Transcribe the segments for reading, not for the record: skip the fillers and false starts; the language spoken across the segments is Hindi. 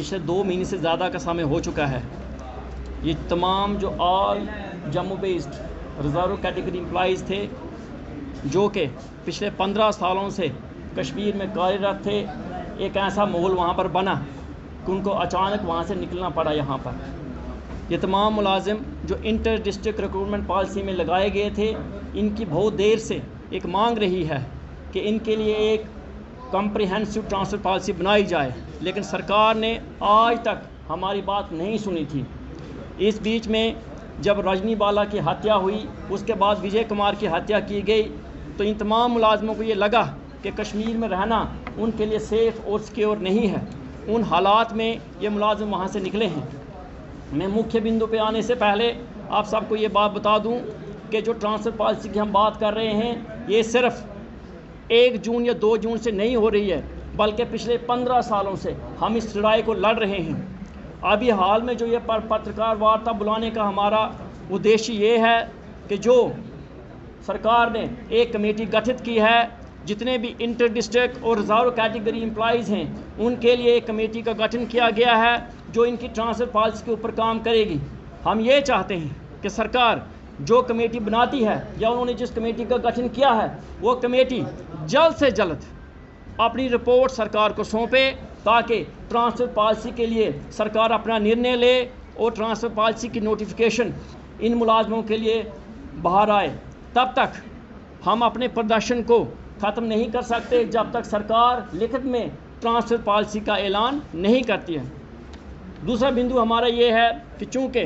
पिछले 2 महीने से ज़्यादा का समय हो चुका है। ये तमाम जो all Jammu based reserve category employees थे जो कि पिछले 15 सालों से कश्मीर में कार्यरत थे, एक ऐसा माहौल वहाँ पर बना कि उनको अचानक वहाँ से निकलना पड़ा। यहाँ पर ये तमाम मुलाजिम जो इंटर डिस्ट्रिक्ट रिक्रूटमेंट पॉलिसी में लगाए गए थे, इनकी बहुत देर से एक मांग रही है कि इनके लिए एक कॉम्प्रिहेंसिव ट्रांसफ़र पॉलिसी बनाई जाए, लेकिन सरकार ने आज तक हमारी बात नहीं सुनी थी। इस बीच में जब रजनी बाला की हत्या हुई, उसके बाद विजय कुमार की हत्या की गई, तो इन तमाम मुलाजमों को ये लगा कि कश्मीर में रहना उनके लिए सेफ़ और सिक्योर नहीं है। उन हालात में ये मुलाजिम वहाँ से निकले हैं। मैं मुख्य बिंदु पे आने से पहले आप सबको ये बात बता दूं कि जो ट्रांसफ़र पॉलिसी की हम बात कर रहे हैं, ये सिर्फ 1 जून या 2 जून से नहीं हो रही है, बल्कि पिछले 15 सालों से हम इस लड़ाई को लड़ रहे हैं। अभी हाल में जो ये पत्रकार वार्ता बुलाने का हमारा उद्देश्य ये है कि जो सरकार ने एक कमेटी गठित की है, जितने भी इंटर डिस्ट्रिक्ट और रिजर्व कैटेगरी एम्प्लॉइज़ हैं उनके लिए एक कमेटी का गठन किया गया है जो इनकी ट्रांसफ़र पॉलिसी के ऊपर काम करेगी। हम ये चाहते हैं कि सरकार जो कमेटी बनाती है या उन्होंने जिस कमेटी का गठन किया है, वो कमेटी जल्द से जल्द अपनी रिपोर्ट सरकार को सौंपे ताकि ट्रांसफ़र पॉलिसी के लिए सरकार अपना निर्णय ले और ट्रांसफ़र पॉलिसी की नोटिफिकेशन इन मुलाजमों के लिए बाहर आए। तब तक हम अपने प्रदर्शन को ख़त्म नहीं कर सकते जब तक सरकार लिखित में ट्रांसफ़र पॉलिसी का ऐलान नहीं करती है। दूसरा बिंदु हमारा ये है कि चूँकि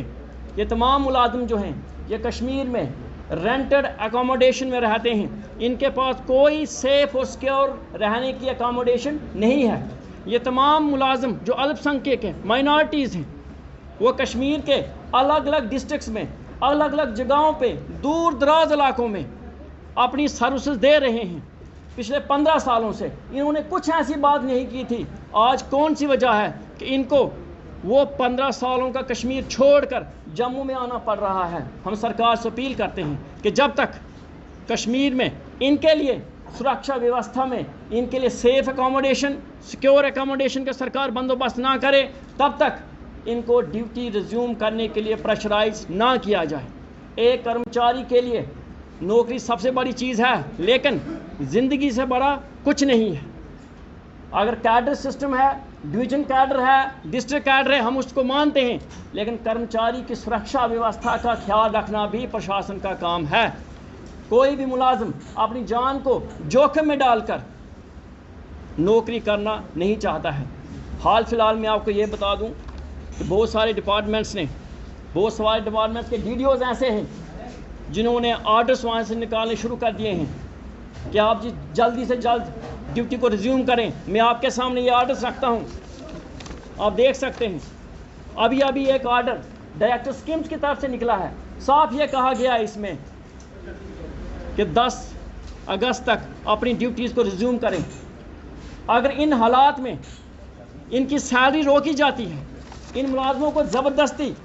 ये तमाम मुलाजिम जो हैं ये कश्मीर में रेंटेड अकोमोडेशन में रहते हैं, इनके पास कोई सेफ़ और सिक्योर रहने की अकोमोडेशन नहीं है। ये तमाम मुलाजिम जो अल्पसंख्यक हैं, माइनॉरिटीज़ हैं, वो कश्मीर के अलग अलग डिस्ट्रिक्ट्स में अलग अलग जगहों पे दूर दराज इलाकों में अपनी सर्विसेज दे रहे हैं। पिछले 15 सालों से इन्होंने कुछ ऐसी बात नहीं की थी। आज कौन सी वजह है कि इनको वो 15 सालों का कश्मीर छोड़कर जम्मू में आना पड़ रहा है? हम सरकार से अपील करते हैं कि जब तक कश्मीर में इनके लिए सुरक्षा व्यवस्था में इनके लिए सेफ़ अकोमोडेशन, सिक्योर अकोमोडेशन का सरकार बंदोबस्त ना करे, तब तक इनको ड्यूटी रिज्यूम करने के लिए प्रेशराइज ना किया जाए। एक कर्मचारी के लिए नौकरी सबसे बड़ी चीज़ है, लेकिन ज़िंदगी से बड़ा कुछ नहीं है। अगर कैडर सिस्टम है, डिवीजन कैडर है, डिस्ट्रिक्ट कैडर है, हम उसको मानते हैं, लेकिन कर्मचारी की सुरक्षा व्यवस्था का ख्याल रखना भी प्रशासन का काम है। कोई भी मुलाजिम अपनी जान को जोखिम में डालकर नौकरी करना नहीं चाहता है। हाल फिलहाल मैं आपको ये बता दूं कि बहुत सारे डिपार्टमेंट्स के डीडीओज़ ऐसे हैं जिन्होंने आर्डर्स वहाँ से निकालने शुरू कर दिए हैं कि आप जी जल्दी से जल्द ड्यूटी को रिज्यूम करें। मैं आपके सामने ये आर्डर्स रखता हूँ, आप देख सकते हैं। अभी अभी एक ऑर्डर डायरेक्टर स्कीम्स की तरफ से निकला है, साफ ये कहा गया है इसमें कि 10 अगस्त तक अपनी ड्यूटीज़ को रिज्यूम करें। अगर इन हालात में इनकी सैलरी रोकी जाती है, इन मुलाजमों को ज़बरदस्ती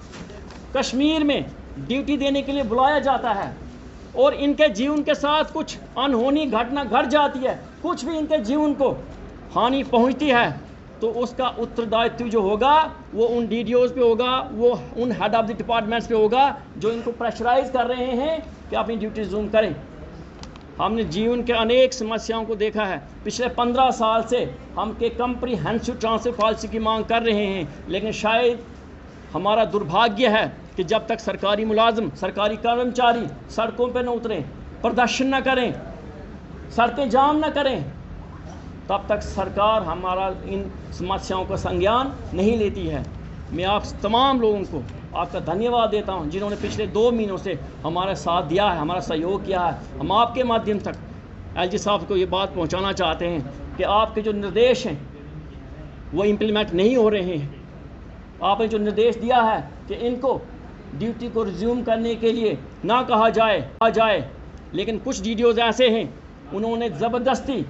कश्मीर में ड्यूटी देने के लिए बुलाया जाता है और इनके जीवन के साथ कुछ अनहोनी घटना घट जाती है, कुछ भी इनके जीवन को हानि पहुंचती है, तो उसका उत्तरदायित्व जो होगा वो उन डीडीओज़ पे होगा, वो उन हेड ऑफ द डिपार्टमेंट्स पे होगा जो इनको प्रेशराइज कर रहे हैं कि अपनी ड्यूटी रिज्यूम करें। हमने जीवन के अनेक समस्याओं को देखा है। पिछले 15 साल से हम के कॉम्प्रिहेंसिव ट्रांसफ़र पॉलिसी की मांग कर रहे हैं, लेकिन शायद हमारा दुर्भाग्य है कि जब तक सरकारी मुलाजिम, सरकारी कर्मचारी सड़कों पर न उतरें, प्रदर्शन न करें, सड़कें जाम न करें, तब तक सरकार हमारा इन समस्याओं का संज्ञान नहीं लेती है। मैं आप तमाम लोगों को आपका धन्यवाद देता हूं जिन्होंने पिछले 2 महीनों से हमारा साथ दिया है, हमारा सहयोग किया है। हम आपके माध्यम तक एलजी साहब को ये बात पहुंचाना चाहते हैं कि आपके जो निर्देश हैं वो इम्प्लीमेंट नहीं हो रहे हैं। आपने जो निर्देश दिया है कि इनको ड्यूटी को रिज्यूम करने के लिए ना कहा जाए, लेकिन कुछ डीडीओज़ ऐसे हैं उन्होंने ज़बरदस्ती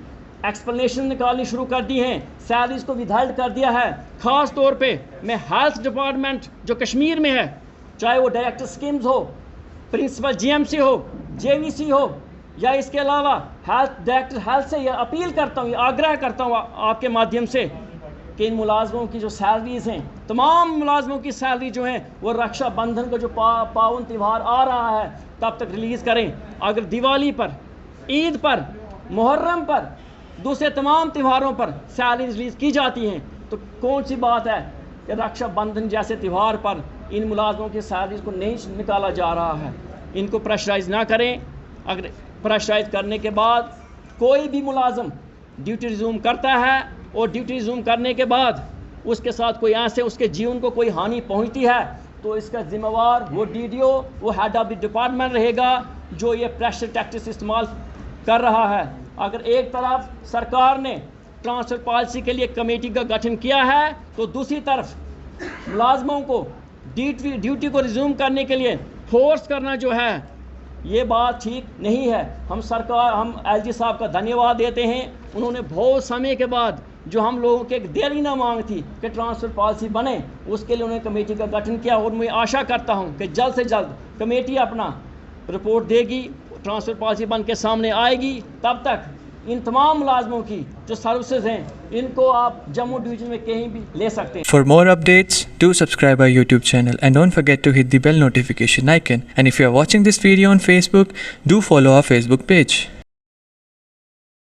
एक्सप्लेनेशन निकालनी शुरू कर दी हैं, सैलरीज को विदहोल्ड कर दिया है। ख़ास तौर पे मैं हेल्थ डिपार्टमेंट जो कश्मीर में है, चाहे वो डायरेक्टर स्कीम्स हो, प्रिंसिपल जीएमसी हो, जेवीसी हो, या इसके अलावा हेल्थ डायरेक्टर हेल्थ से यह अपील करता हूँ, आग्रह करता हूँ आपके माध्यम से कि इन मुलाजमों की जो सैलरीज हैं, तमाम मुलाजमों की सैलरी जो है वो रक्षाबंधन का जो पावन त्यौहार आ रहा है तब तक रिलीज़ करें। अगर दिवाली पर, ईद पर, मुहर्रम पर, दूसरे तमाम त्योहारों पर सैलरी रिलीज़ की जाती हैं तो कौन सी बात है कि रक्षाबंधन जैसे त्यौहार पर इन मुलाजमों की सैलरीज को नहीं निकाला जा रहा है। इनको प्रेशराइज ना करें। अगर प्रेशराइज करने के बाद कोई भी मुलाजम ड्यूटी रिज्यूम करता है और ड्यूटी रिज्यूम करने के बाद उसके साथ कोई ऐसे उसके जीवन को कोई हानि पहुंचती है तो इसका जिम्मेवार वो डीडीओ, वो हेड ऑफ द डिपार्टमेंट रहेगा जो ये प्रेशर टैक्टिक्स इस्तेमाल कर रहा है। अगर एक तरफ सरकार ने ट्रांसफ़र पॉलिसी के लिए कमेटी का गठन किया है तो दूसरी तरफ मुलाजमों को ड्यूटी को रिज्यूम करने के लिए फोर्स करना जो है ये बात ठीक नहीं है। हम एलजी साहब का धन्यवाद देते हैं। उन्होंने बहुत समय के बाद जो हम लोगों की एक देरीना मांग थी कि ट्रांसफ़र पॉलिसी बने, उसके लिए उन्होंने कमेटी का गठन किया और मैं आशा करता हूं कि जल्द से जल्द कमेटी अपना रिपोर्ट देगी, ट्रांसफ़र पॉलिसी बन के सामने आएगी। तब तक इन तमाम मुलाजमों की जो सर्विसेज हैं इनको आप जम्मू डिवीज़न में कहीं भी ले सकते हैं। For more updates, do subscribe our YouTube channel and don't forget to hit the bell notification icon. And if you are watching this video on Facebook, do follow our Facebook page.